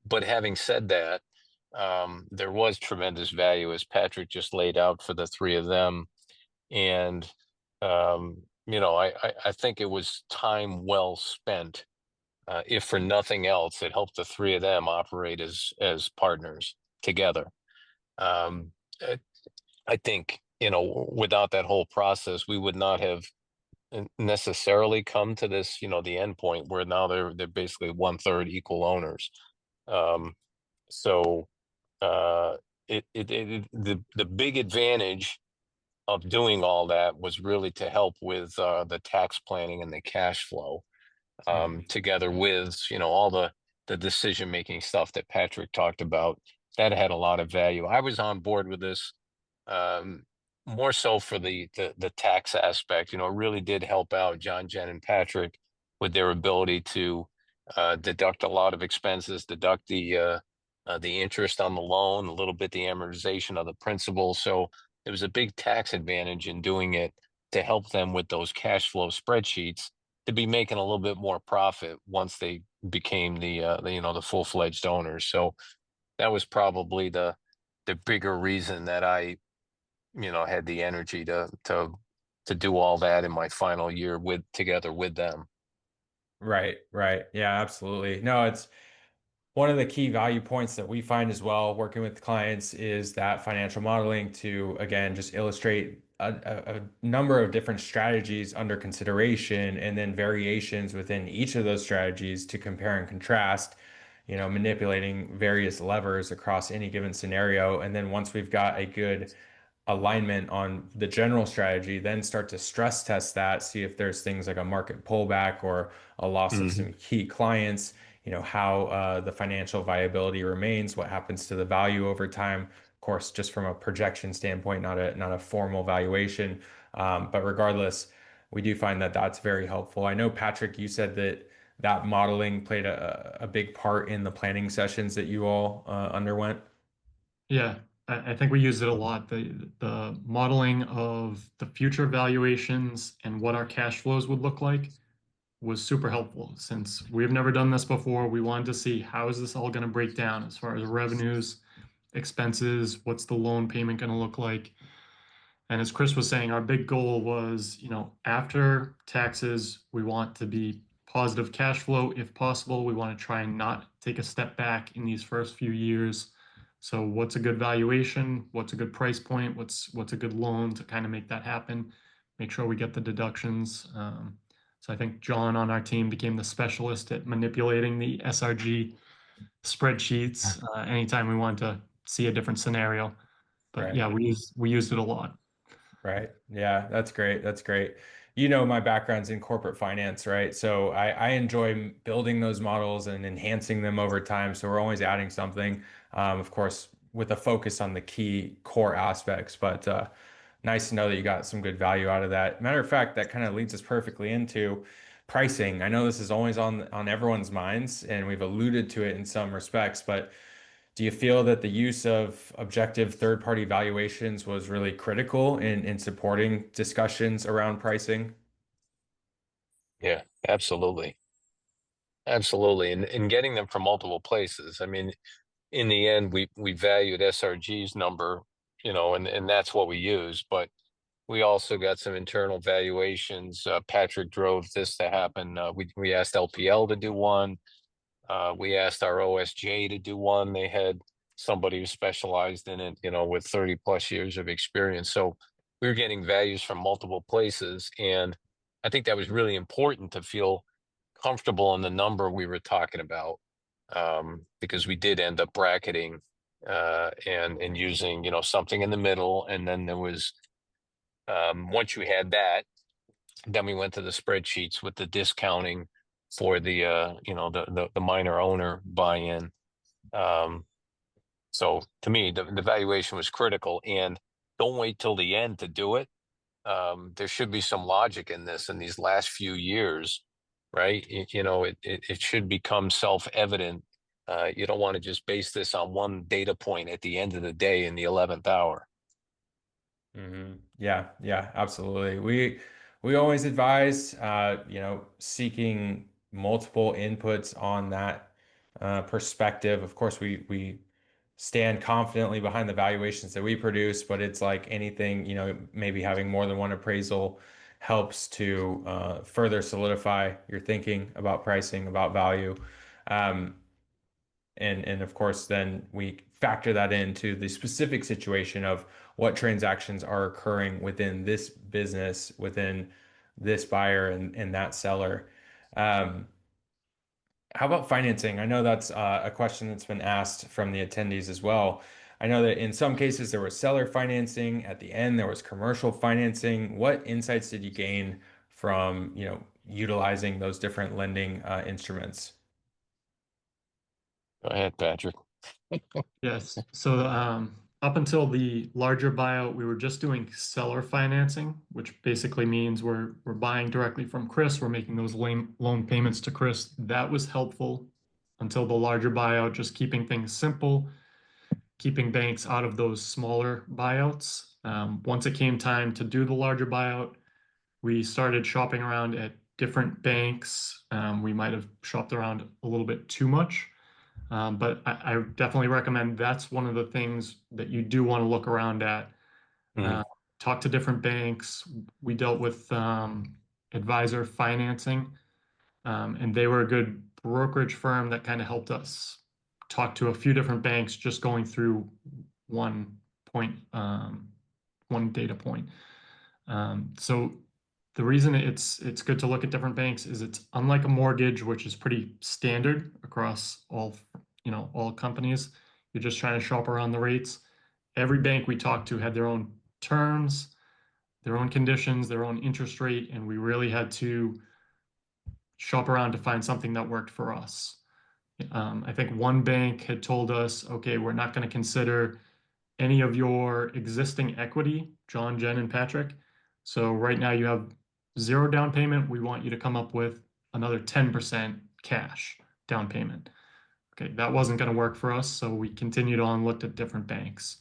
But having said that, there was tremendous value, as Patrick just laid out, for the three of them. And I think it was time well spent. If for nothing else, it helped the three of them operate as partners together. Um, I I think, without that whole process, we would not have necessarily come to this, the end point where now they're basically one-third equal owners. Um, so the big advantage of doing all that was really to help with the tax planning and the cash flow, Mhm. together with all the decision making stuff that Patrick talked about. That had a lot of value. I was on board with this, um, more so for the tax aspect. It really did help out John, Jen, and Patrick with their ability to deduct a lot of expenses, deduct the interest on the loan, a little bit the amortization of the principal. So there was a big tax advantage in doing it to help them with those cash flow spreadsheets to be making a little bit more profit once they became the full-fledged owners. So that was probably the bigger reason that I had the energy to do all that in my final year together with them. Right, right. Yeah, absolutely. No, it's one of the key value points that we find as well working with clients is that financial modeling to, again, just illustrate a number of different strategies under consideration and then variations within each of those strategies to compare and contrast, manipulating various levers across any given scenario. And then once we've got a good alignment on the general strategy, then start to stress test that, see if there's things like a market pullback or a loss of Hmm. some key clients, how the financial viability remains, what happens to the value over time. Of course, just from a projection standpoint, not a formal valuation. But regardless, we do find that that's very helpful. I know, Patrick, you said that modeling played a big part in the planning sessions that you all underwent. Yeah, I think we used it a lot. The modeling of the future valuations and what our cash flows would look like was super helpful since we've never done this before. We wanted to see how is this all going to break down as far as revenues, expenses, what's the loan payment going to look like? And as Chris was saying, our big goal was, after taxes, we want to be positive cash flow if possible. We want to try and not take a step back in these first few years. So what's a good valuation? What's a good price point? What's a good loan to kind of make that happen? Make sure we get the deductions. So I think John on our team became the specialist at manipulating the SRG spreadsheets anytime we wanted to see a different scenario. But Right. yeah, we used it a lot. Right. Yeah, that's great. That's great. My background's in corporate finance, right? So I enjoy building those models and enhancing them over time. So we're always adding something, of course, with a focus on the key core aspects. But nice to know that you got some good value out of that. Matter of fact, that kind of leads us perfectly into pricing. I know this is always on everyone's minds, and we've alluded to it in some respects, but do you feel that the use of objective third-party valuations was really critical in supporting discussions around pricing? Yeah, absolutely. Absolutely. And getting them from multiple places. I mean, in the end, we valued SRG's number, and that's what we use. But we also got some internal valuations. Patrick drove this to happen. We asked LPL to do one. We asked our OSJ to do one. They had somebody who specialized in it, with 30 plus years of experience. So we were getting values from multiple places. And I think that was really important to feel comfortable in the number we were talking about, because we did end up bracketing and using, something in the middle. And then there was, once you had that, then we went to the spreadsheets with the discounting for the the minor owner buy-in. So to me, the valuation was critical, and don't wait till the end to do it. There should be some logic in this in these last few years, right? It should become self-evident. You don't want to just base this on one data point at the end of the day in the 11th hour. Yeah, yeah, absolutely. We always advise, seeking multiple inputs on that perspective. Of course, we stand confidently behind the valuations that we produce, but it's like anything, maybe having more than one appraisal helps to further solidify your thinking about pricing, about value. Um, and of course, then we factor that into the specific situation of what transactions are occurring within this business, within this buyer and that seller. Um, how about financing? I know that's a question that's been asked from the attendees as well. I know that in some cases there was seller financing. At the end, there was commercial financing. What insights did you gain from, utilizing those different lending instruments? Go ahead, Patrick. Yes. So up until the larger buyout, we were just doing seller financing, which basically means we're buying directly from Chris. We're making those loan payments to Chris. That was helpful until the larger buyout, just keeping things simple, keeping banks out of those smaller buyouts. Once it came time to do the larger buyout, we started shopping around at different banks. We might have shopped around a little bit too much. But I definitely recommend that's one of the things that you do want to look around at. Mhm. Talk to different banks. We dealt with advisor financing, and they were a good brokerage firm that kind of helped us talk to a few different banks, just going through one point, one data point. So the reason it's good to look at different banks is it's unlike a mortgage, which is pretty standard across all companies. You're just trying to shop around the rates. Every bank we talked to had their own terms, their own conditions, their own interest rate, and we really had to shop around to find something that worked for us. I think one bank had told us, okay, we're not going to consider any of your existing equity, John, Jen, and Patrick. So right now you have zero down payment. We want you to come up with another 10% cash down payment. Okay, that wasn't going to work for us, so we continued on, looked at different banks.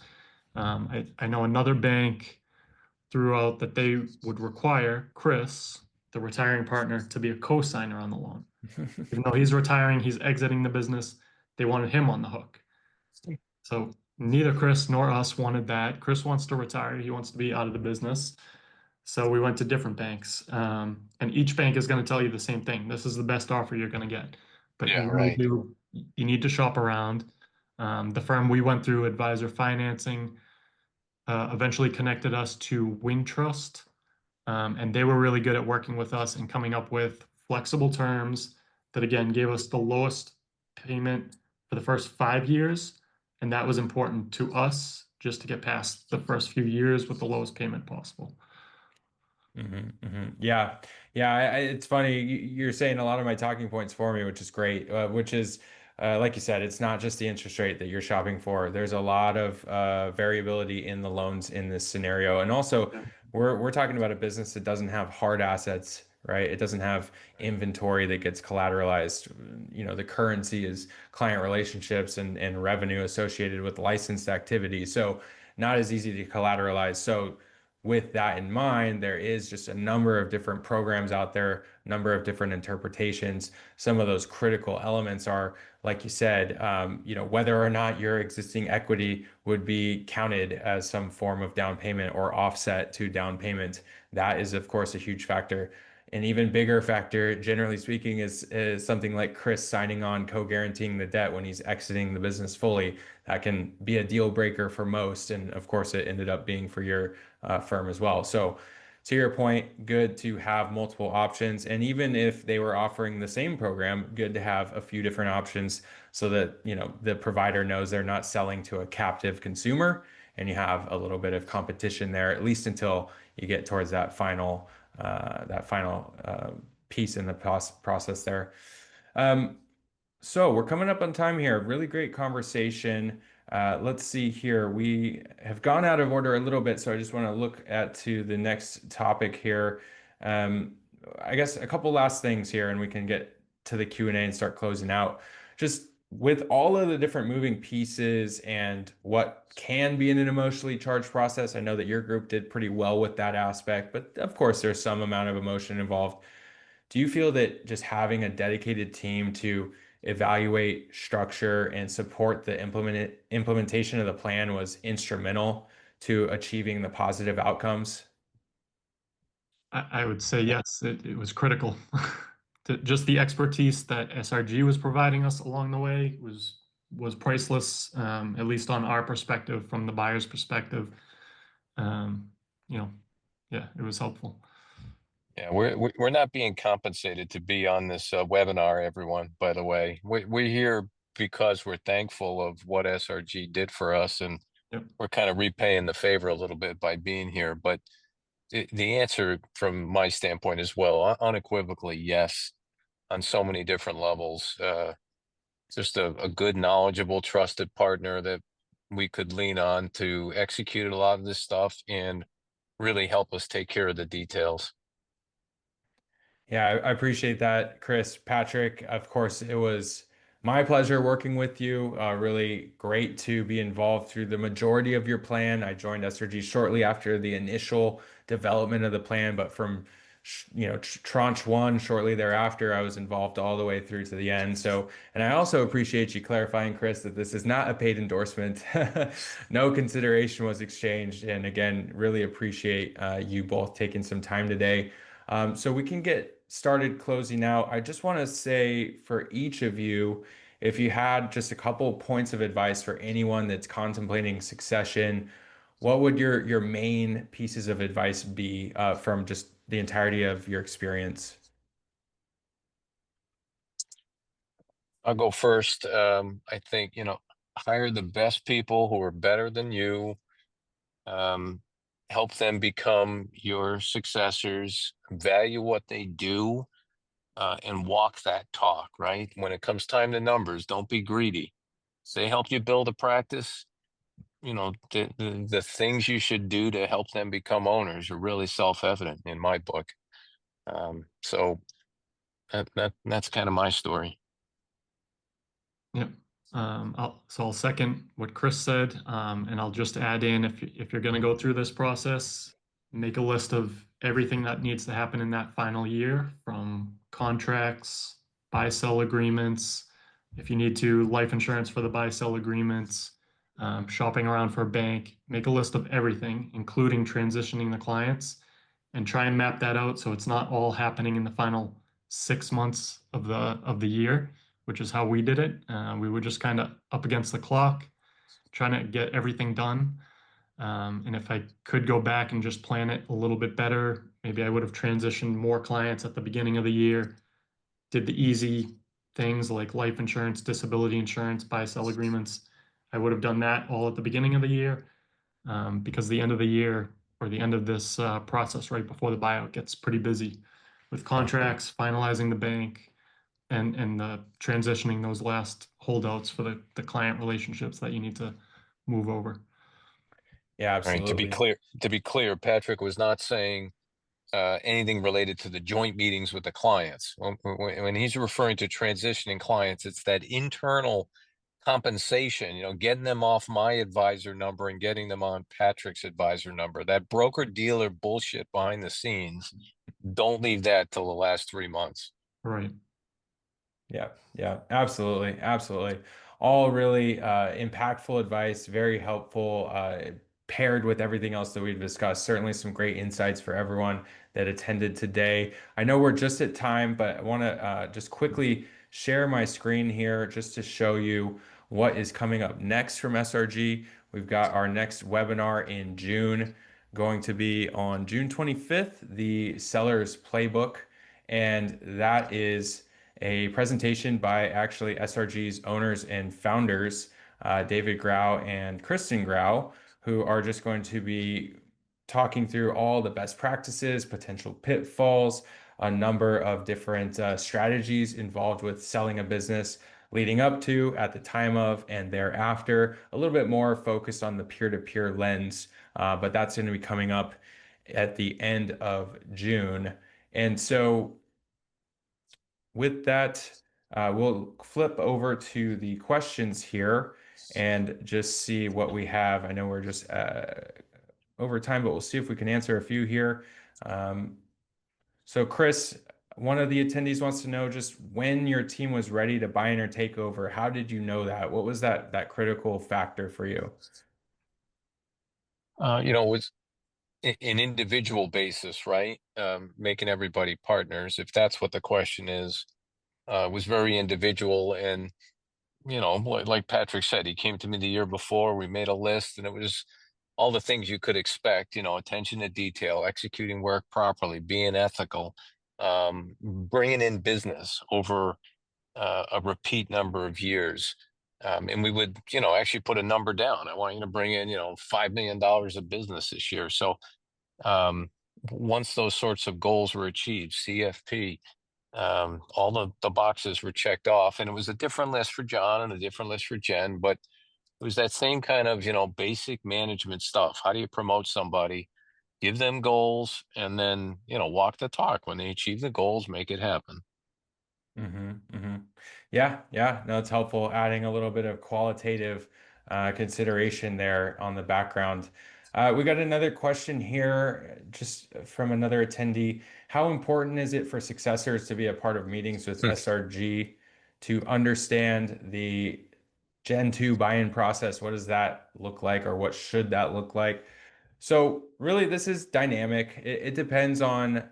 I know another bank threw out that they would require Chris, the retiring partner, to be a co-signer on the loan. Even though he's retiring, he's exiting the business, they wanted him on the hook. So neither Chris nor us wanted that. Chris wants to retire. He wants to be out of the business. So we went to different banks. And each bank is going to tell you the same thing. This is the best offer you're going to get. But Yeah, you really right. you need to shop around. The firm we went through, advisor financing, eventually connected us to Wintrust. And they were really good at working with us and coming up with flexible terms that, again, gave us the lowest payment for the first 5 years. And that was important to us just to get past the first few years with the lowest payment possible. Yeah, yeah. It's funny. You're saying a lot of my talking points for me, which is great. Which is, like you said, it's not just the interest rate that you're shopping for. There's a lot of variability in the loans in this scenario, and also Yeah. we're talking about a business that doesn't have hard assets, right? It doesn't have inventory that gets collateralized. The currency is client relationships and revenue associated with licensed activity. So not as easy to collateralize. So with that in mind, there is just a number of different programs out there, a number of different interpretations. Some of those critical elements are, like you said, whether or not your existing equity would be counted as some form of down payment or offset to down payment. That is, of course, a huge factor. An even bigger factor, generally speaking, is something like Chris signing on co-guaranteeing the debt when he's exiting the business fully. That can be a deal breaker for most, and of course, it ended up being for your firm as well. So, to your point, good to have multiple options, and even if they were offering the same program, good to have a few different options so that the provider knows they're not selling to a captive consumer, and you have a little bit of competition there, at least until you get towards that final piece in the process there. So we're coming up on time here. Really great conversation. Let's see here. We have gone out of order a little bit, so I just want to look to the next topic here. I guess a couple last things here, and we can get to the Q&A and start closing out. Just with all of the different moving pieces and what can be in an emotionally charged process, I know that your group did pretty well with that aspect, but of course there's some amount of emotion involved. Do you feel that just having a dedicated team to evaluate, structure, and support the implementation of the plan was instrumental to achieving the positive outcomes? I would say yes, it was critical. Just the expertise that SRG was providing us along the way was priceless, at least on our perspective, from the buyer's perspective. Yeah, it was helpful. Yeah, we're not being compensated to be on this webinar, everyone, by the way. We're here because we're thankful of what SRG did for us, and Yep. we're kind of repaying the favor a little bit by being here. But the answer from my standpoint as well, unequivocally, yes, on so many different levels. Just a good, knowledgeable, trusted partner that we could lean on to execute a lot of this stuff and really help us take care of the details. Yeah, I appreciate that, Chris. Patrick, of course, it was my pleasure working with you. Really great to be involved through the majority of your plan. I joined SRG shortly after the initial development of the plan, but from tranche one shortly thereafter, I was involved all the way through to the end. So, and I also appreciate you clarifying, Chris, that this is not a paid endorsement. No consideration was exchanged. And again, really appreciate you both taking some time today. So we can get started closing out. I just want to say for each of you, if you had just a couple points of advice for anyone that's contemplating succession, what would your main pieces of advice be from just the entirety of your experience? I'll go first. I think, hire the best people who are better than you. Help them become your successors, value what they do, and walk that talk, right? When it comes time to numbers, don't be greedy. So they help you build a practice. The things you should do to help them become owners are really self-evident in my book. So that's kind of my story. Yep. I'll second what Chris said, and I'll just add in, if you're going to go through this process, make a list of everything that needs to happen in that final year, from contracts, buy-sell agreements, if you need to, life insurance for the buy-sell agreements, shopping around for a bank. Make a list of everything, including transitioning the clients, and try and map that out so it's not all happening in the final 6 months of the year, which is how we did it. We were just kind of up against the clock, trying to get everything done. And if I could go back and just plan it a little bit better, maybe I would have transitioned more clients at the beginning of the year, did the easy things like life insurance, disability insurance, buy-sell agreements. I would have done that all at the beginning of the year, because the end of the year or the end of this process right before the buyout gets pretty busy with contracts, finalizing the bank, and transitioning those last holdouts for the client relationships that you need to move over. Yeah, Right. absolutely. To be clear, Patrick was not saying anything related to the joint meetings with the clients. When he's referring to transitioning clients, it's that internal compensation, getting them off my advisor number and getting them on Patrick's advisor number, that broker dealer bullshit behind the scenes, don't leave that till the last 3 months. Right. Yeah, yeah, absolutely, absolutely. All really impactful advice, very helpful, paired with everything else that we've discussed. Certainly some great insights for everyone that attended today. I know we're just at time, but I want to just quickly share my screen here just to show you what is coming up next from SRG. We've got our next webinar in June, going to be on June 25th, the Seller's Playbook, and that is a presentation by actually SRG's owners and founders, David Grau and Kristen Grau, who are just going to be talking through all the best practices, potential pitfalls, a number of different strategies involved with selling a business leading up to, at the time of, and thereafter. A little bit more focused on the peer-to-peer lens, but that's going to be coming up at the end of June. And so with that, we'll flip over to the questions here and just see what we have. I know we're just over time, but we'll see if we can answer a few here. So Chris, one of the attendees wants to know just when your team was ready to buy in or take over. How did you know that? What was that critical factor for you? It was an individual basis, right? Making everybody partners, if that's what the question is, was very individual. And, like Patrick said, he came to me the year before, we made a list, and it was all the things you could expect, attention to detail, executing work properly, being ethical, bringing in business over a repeat number of years. And we would, actually put a number down. I want you to bring in, $5 million of business this year. So um, once those sorts of goals were achieved, CFP, all the boxes were checked off, and it was a different list for John and a different list for Jen, but it was that same kind of, basic management stuff. How do you promote somebody? Give them goals, and then, walk the talk. When they achieve the goals, make it happen. Yeah, yeah, no, it's helpful adding a little bit of qualitative consideration there on the background. We got another question here just from another attendee. How important is it for successors to be a part of meetings with SRG to understand the Gen 2 buy-in process? What does that look like, or what should that look like? So really, this is dynamic. It depends on,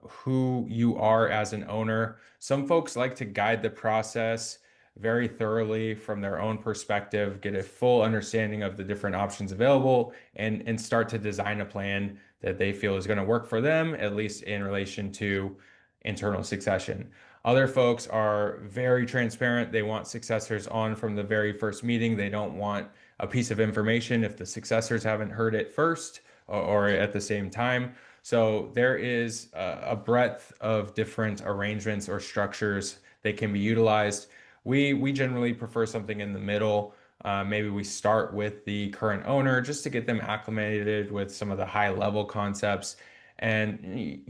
who you are as an owner. Some folks like to guide the process very thoroughly from their own perspective, get a full understanding of the different options available, and start to design a plan that they feel is going to work for them, at least in relation to internal succession. Other folks are very transparent. They want successors on from the very first meeting. They don't want a piece of information if the successors haven't heard it first or at the same time. So there is a breadth of different arrangements or structures that can be utilized. We generally prefer something in the middle. Maybe we start with the current owner just to get them acclimated with some of the high level concepts and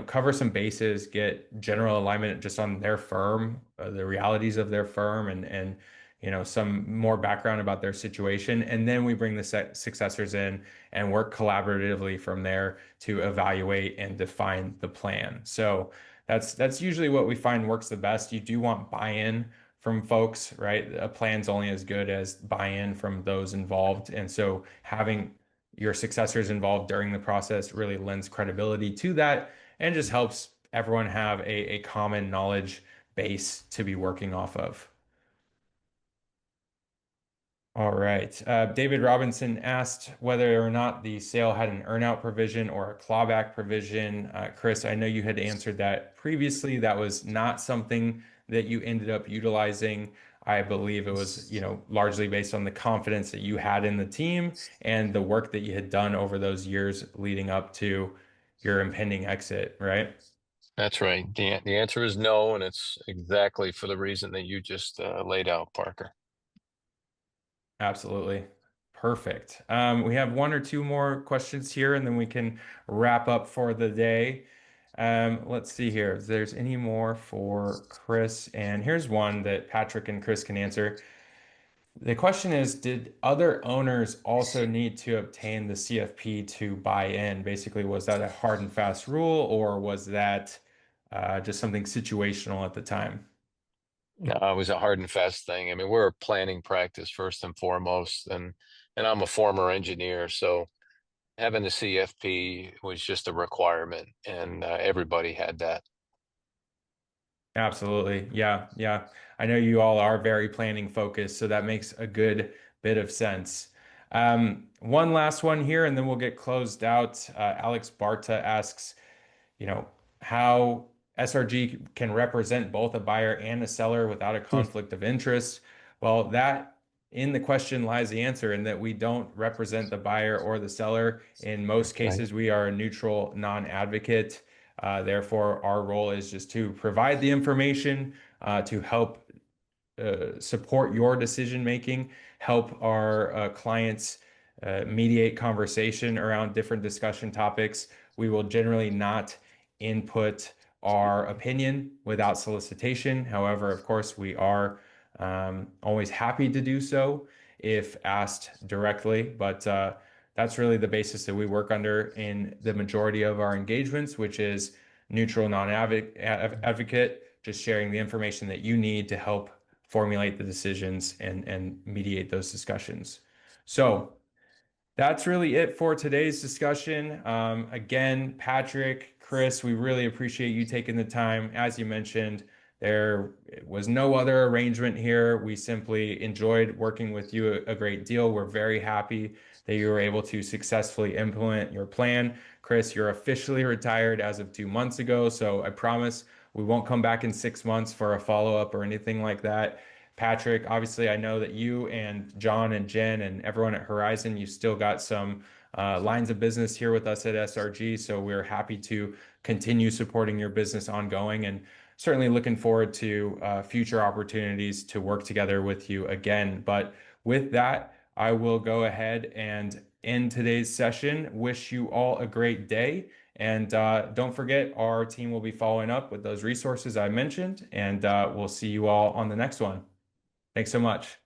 cover some bases, get general alignment just on their firm, the realities of their firm, and some more background about their situation. And then we bring the successors in and work collaboratively from there to evaluate and define the plan. So that's usually what we find works the best. You do want buy-in from folks, right? A plan's only as good as buy-in from those involved. And so having your successors involved during the process really lends credibility to that and just helps everyone have a common knowledge base to be working off of. All right. David Robinson asked whether or not the sale had an earnout provision or a clawback provision. Chris, I know you had answered that previously. That was not something that you ended up utilizing. I believe it was, largely based on the confidence that you had in the team and the work that you had done over those years leading up to your impending exit, right? That's right. The answer is no, and it's exactly for the reason that you just laid out, Parker. Absolutely. Perfect. We have one or two more questions here, and then we can wrap up for the day. Let's see here if there's any more for Chris. And here's one that Patrick and Chris can answer. The question is, did other owners also need to obtain the CFP to buy in? Basically, was that a hard and fast rule, or was that just something situational at the time? No, it was a hard and fast thing. I mean, we're a planning practice first and foremost, and I'm a former engineer, so having the CFP was just a requirement, and everybody had that. Absolutely. Yeah, yeah. I know you all are very planning focused, so that makes a good bit of sense. One last one here, and then we'll get closed out. Alex Barta asks, you know, how SRG can represent both a buyer and a seller without a Hmm. conflict of interest. Well, that in the question lies the answer, in that we don't represent the buyer or the seller. In most Right. cases, we are a neutral non-advocate. Therefore, our role is just to provide the information to help support your decision making, help our clients mediate conversation around different discussion topics. We will generally not input our opinion without solicitation. However, of course, we are always happy to do so if asked directly. But that's really the basis that we work under in the majority of our engagements, which is neutral non-advocate, just sharing the information that you need to help formulate the decisions and mediate those discussions. So that's really it for today's discussion. Again, Patrick, Chris, we really appreciate you taking the time. As you mentioned, there was no other arrangement here. We simply enjoyed working with you a great deal. We're very happy that you were able to successfully implement your plan. Chris, you're officially retired as of 2 months ago, so I promise we won't come back in 6 months for a follow-up or anything like that. Patrick, obviously, I know that you and John and Jen and everyone at Horizon, you still got some lines of business here with us at SRG. So we're happy to continue supporting your business ongoing, and certainly looking forward to future opportunities to work together with you again. But with that, I will go ahead and end today's session. Wish you all a great day. And don't forget, our team will be following up with those resources I mentioned, and we'll see you all on the next one. Thanks so much.